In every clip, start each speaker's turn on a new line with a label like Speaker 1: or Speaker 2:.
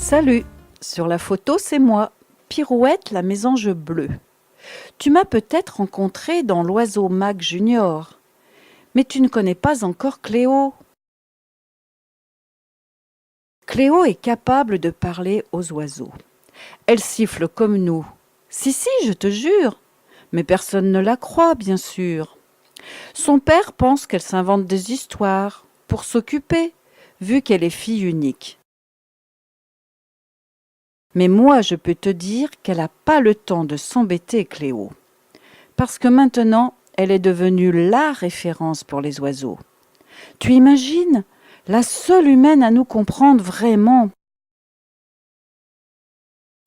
Speaker 1: Salut, sur la photo c'est moi, Pirouette la mésange bleue. Tu m'as peut-être rencontré dans l'oiseau Mac Junior, mais tu ne connais pas encore Cléo. Cléo est capable de parler aux oiseaux. Elle siffle comme nous. Si, je te jure, mais personne ne la croit, bien sûr. Son père pense qu'elle s'invente des histoires pour s'occuper, vu qu'elle est fille unique. Mais moi, je peux te dire qu'elle n'a pas le temps de s'embêter, Cléo. Parce que maintenant, elle est devenue la référence pour les oiseaux. Tu imagines? La seule humaine à nous comprendre vraiment.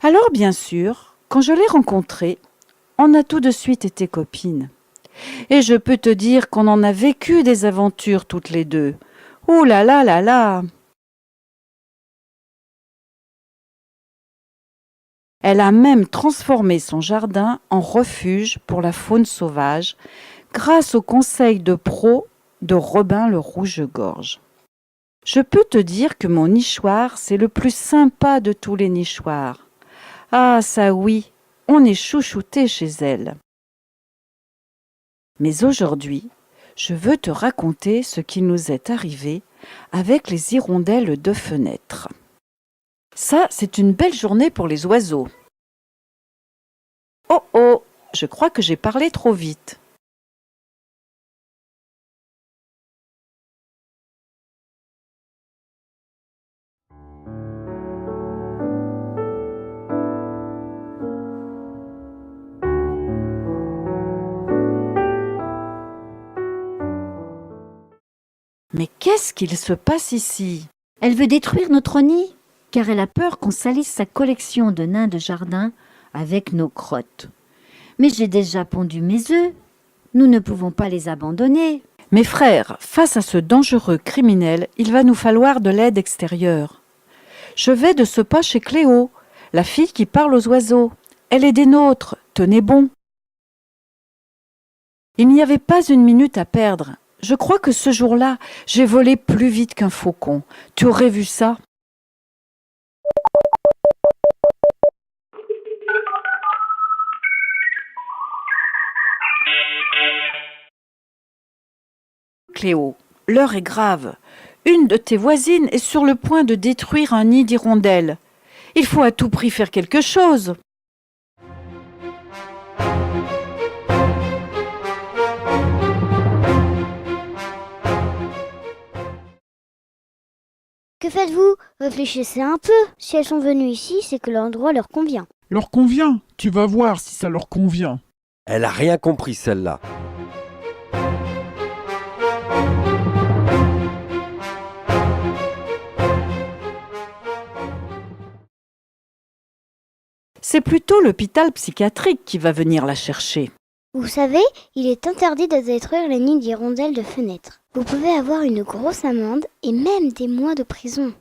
Speaker 1: Alors, bien sûr, quand je l'ai rencontrée, on a tout de suite été copines. Et je peux te dire qu'on en a vécu des aventures toutes les deux. Ouh là là là là! Elle a même transformé son jardin en refuge pour la faune sauvage grâce au conseil de pro de Robin le Rouge-Gorge. Je peux te dire que mon nichoir, c'est le plus sympa de tous les nichoirs. Ah ça oui, on est chouchouté chez elle. Mais aujourd'hui, je veux te raconter ce qui nous est arrivé avec les hirondelles de fenêtre. Ça, c'est une belle journée pour les oiseaux. Oh oh, je crois que j'ai parlé trop vite. Mais qu'est-ce qu'il se passe ici?
Speaker 2: Elle veut détruire notre nid, car elle a peur qu'on salisse sa collection de nains de jardin avec nos crottes. Mais j'ai déjà pondu mes œufs. Nous ne pouvons pas les abandonner.
Speaker 1: Mes frères, face à ce dangereux criminel, il va nous falloir de l'aide extérieure. Je vais de ce pas chez Cléo, la fille qui parle aux oiseaux. Elle est des nôtres, tenez bon. Il n'y avait pas une minute à perdre. Je crois que ce jour-là, j'ai volé plus vite qu'un faucon. Tu aurais vu ça? Cléo, l'heure est grave. Une de tes voisines est sur le point de détruire un nid d'hirondelles. Il faut à tout prix faire quelque chose.
Speaker 3: Que faites-vous? Réfléchissez un peu. Si elles sont venues ici, c'est que l'endroit leur convient.
Speaker 4: Leur convient? Tu vas voir si ça leur convient.
Speaker 5: Elle a rien compris, celle-là.
Speaker 1: C'est plutôt l'hôpital psychiatrique qui va venir la chercher.
Speaker 3: Vous savez, il est interdit de détruire les nids d'hirondelles de fenêtres. Vous pouvez avoir une grosse amende et même des mois de prison.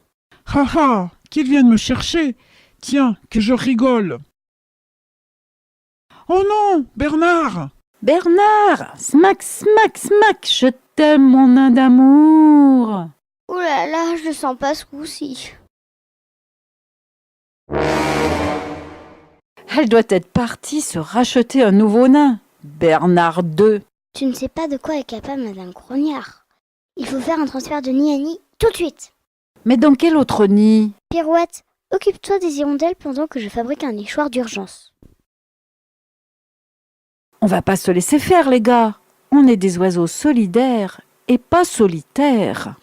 Speaker 4: Ha ha! Qu'ils viennent me chercher! Tiens, que je rigole! Oh non! Bernard!
Speaker 1: Bernard! Smack, smack, smack! Je t'aime, mon nain d'amour!
Speaker 3: Ouh là là, je le sens pas ce coup-ci.
Speaker 1: Elle doit être partie se racheter un nouveau nain. Bernard II.
Speaker 3: Tu ne sais pas de quoi est capable Madame Grognard. Il faut faire un transfert de nid à nid tout de suite.
Speaker 1: Mais dans quel autre nid?
Speaker 3: Pirouette, occupe-toi des hirondelles pendant que je fabrique un nichoir d'urgence.
Speaker 1: On va pas se laisser faire, les gars. On est des oiseaux solidaires et pas solitaires.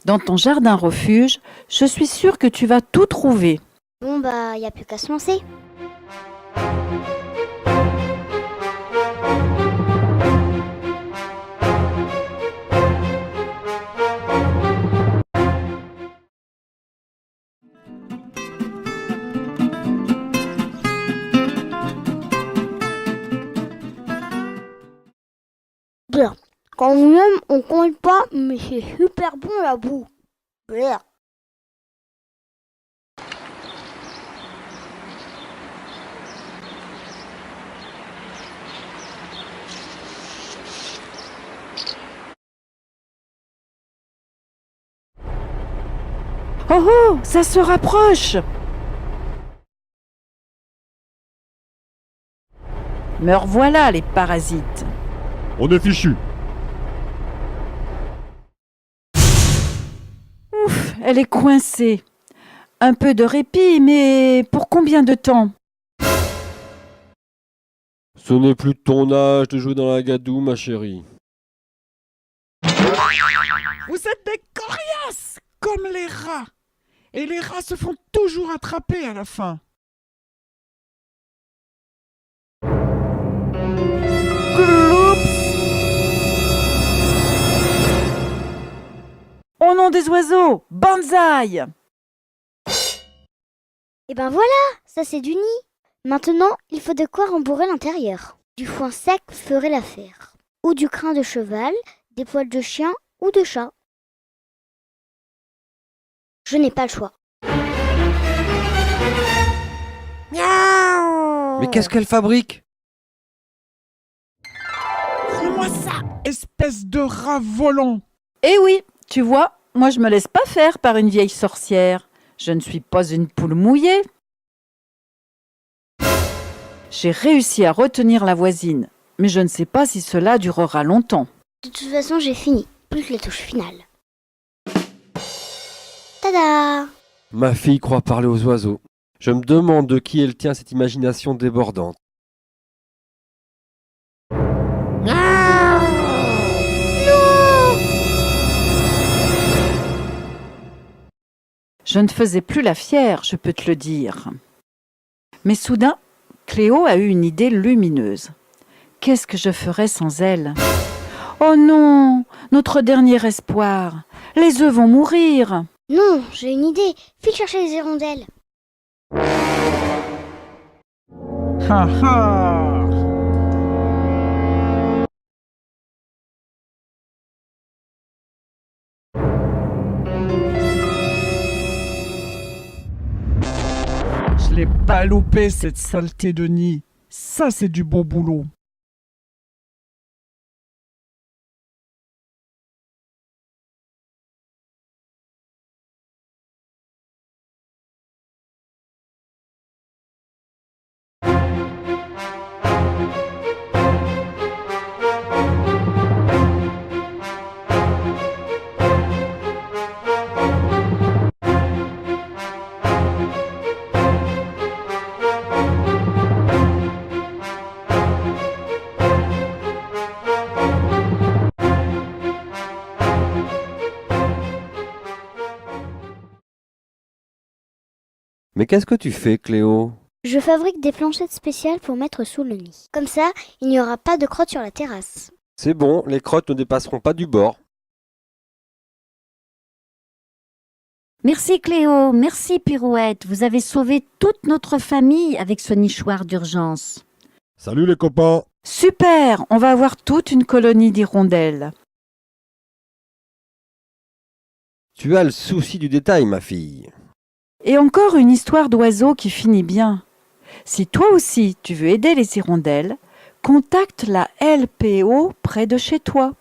Speaker 1: Dans ton jardin refuge, je suis sûre que tu vas tout trouver.
Speaker 3: Bon bah, y a plus qu'à se lancer. Bien. Quand même, on compte pas, mais c'est super bon la boue. Bien.
Speaker 1: Oh oh, ça se rapproche! Me revoilà, les parasites.
Speaker 6: On est fichu.
Speaker 1: Ouf, elle est coincée. Un peu de répit, mais pour combien de temps?
Speaker 5: Ce n'est plus de ton âge de jouer dans la gadoue, ma chérie.
Speaker 4: Vous êtes des coriaces, comme les rats. Et les rats se font toujours attraper à la fin.
Speaker 1: Au nom des oiseaux, banzai!
Speaker 3: Et ben voilà, ça c'est du nid. Maintenant, il faut de quoi rembourrer l'intérieur. Du foin sec ferait l'affaire. Ou du crin de cheval, des poils de chien ou de chat. Je n'ai pas le choix.
Speaker 5: Mais qu'est-ce qu'elle fabrique?
Speaker 4: Rends-moi ça, espèce de rat volant.
Speaker 1: Eh oui, tu vois, moi je me laisse pas faire par une vieille sorcière. Je ne suis pas une poule mouillée. J'ai réussi à retenir la voisine, mais je ne sais pas si cela durera longtemps.
Speaker 3: De toute façon, j'ai fini. Plus que les touches finales. Tada!
Speaker 5: Ma fille croit parler aux oiseaux. Je me demande de qui elle tient cette imagination débordante.
Speaker 1: Je ne faisais plus la fière, je peux te le dire. Mais soudain, Cléo a eu une idée lumineuse. Qu'est-ce que je ferais sans elle? Oh non, notre dernier espoir. Les œufs vont mourir.
Speaker 3: Non, j'ai une idée. File chercher les hirondelles.
Speaker 4: Ha ha. Je l'ai pas loupé, cette saleté de nid. Ça, c'est du bon boulot.
Speaker 5: Mais qu'est-ce que tu fais, Cléo?
Speaker 3: Je fabrique des planchettes spéciales pour mettre sous le nid. Comme ça, il n'y aura pas de crotte sur la terrasse.
Speaker 5: C'est bon, les crottes ne dépasseront pas du bord.
Speaker 2: Merci Cléo, merci Pirouette. Vous avez sauvé toute notre famille avec ce nichoir d'urgence.
Speaker 6: Salut les copains.
Speaker 1: Super, on va avoir toute une colonie d'hirondelles.
Speaker 5: Tu as le souci du détail, ma fille.
Speaker 1: Et encore une histoire d'oiseau qui finit bien. Si toi aussi tu veux aider les hirondelles, contacte la LPO près de chez toi.